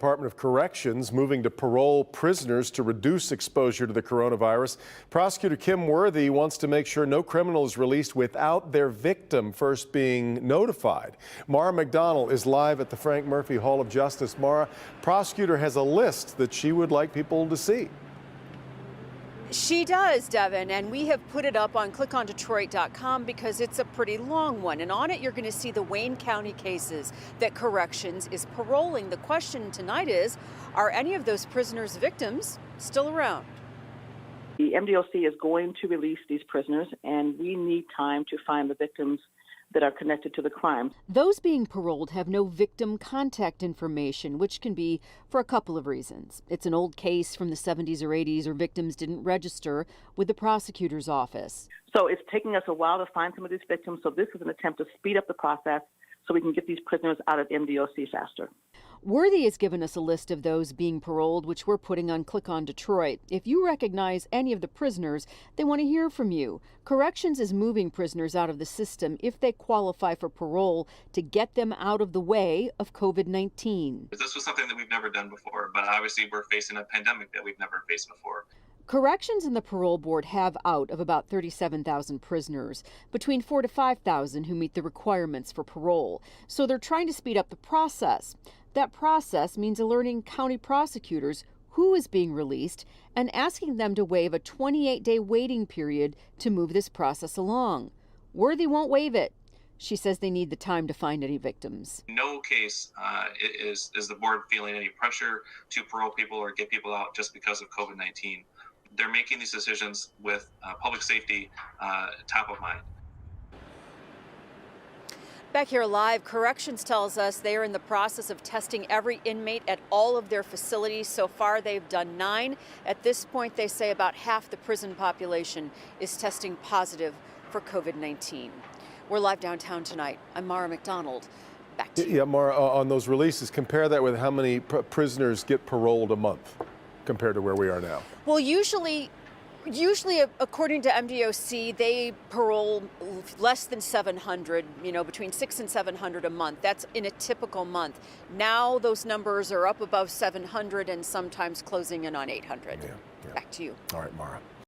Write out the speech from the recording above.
Department of Corrections moving to parole prisoners to reduce exposure to the coronavirus. Prosecutor Kim Worthy wants to make sure no criminal is released without their victim first being notified. Mara McDonald is live at the Frank Murphy Hall of Justice. Mara, prosecutor has a list that she would like people to see. She does, Devin, and we have put it up on clickondetroit.com because it's a pretty long one. And on it, you're going to see the Wayne County cases that Corrections is paroling. The question tonight is, are any of those prisoners' victims still around? The MDOC is going to release these prisoners, and we need time to find the victims that are connected to the crime. Those being paroled have no victim contact information, which can be for a couple of reasons. It's an old case from the 70s or 80s, or victims didn't register with the prosecutor's office. So it's taking us a while to find some of these victims, so this is an attempt to speed up the process so we can get these prisoners out of MDOC faster. Worthy has given us a list of those being paroled, which we're putting on Click on Detroit. If you recognize any of the prisoners, they want to hear from you. Corrections is moving prisoners out of the system if they qualify for parole to get them out of the way of COVID-19. This was something that we've never done before, but obviously we're facing a pandemic that we've never faced before. Corrections and the parole board have out of about 37,000 prisoners, between 4,000 to 5,000 who meet the requirements for parole. So they're trying to speed up the process. That process means alerting county prosecutors who is being released and asking them to waive a 28-day waiting period to move this process along. Worthy won't waive it. She says they need the time to find any victims. No case is the board feeling any pressure to parole people or get people out just because of COVID-19. They're making these decisions with public safety top of mind. Back here live, Corrections tells us they are in the process of testing every inmate at all of their facilities. So far, they've done 9. At this point, they say about half the prison population is testing positive for COVID-19. We're live downtown tonight. I'm Mara McDonald. Back to you. Yeah, Mara, on those releases, compare that with how many prisoners get paroled a month compared to where we are now. Well, usually, according to MDOC, they parole less than 700, between 600 and 700 a month. That's in a typical month. Now those numbers are up above 700 and sometimes closing in on 800. Yeah. Back to you. All right, Mara.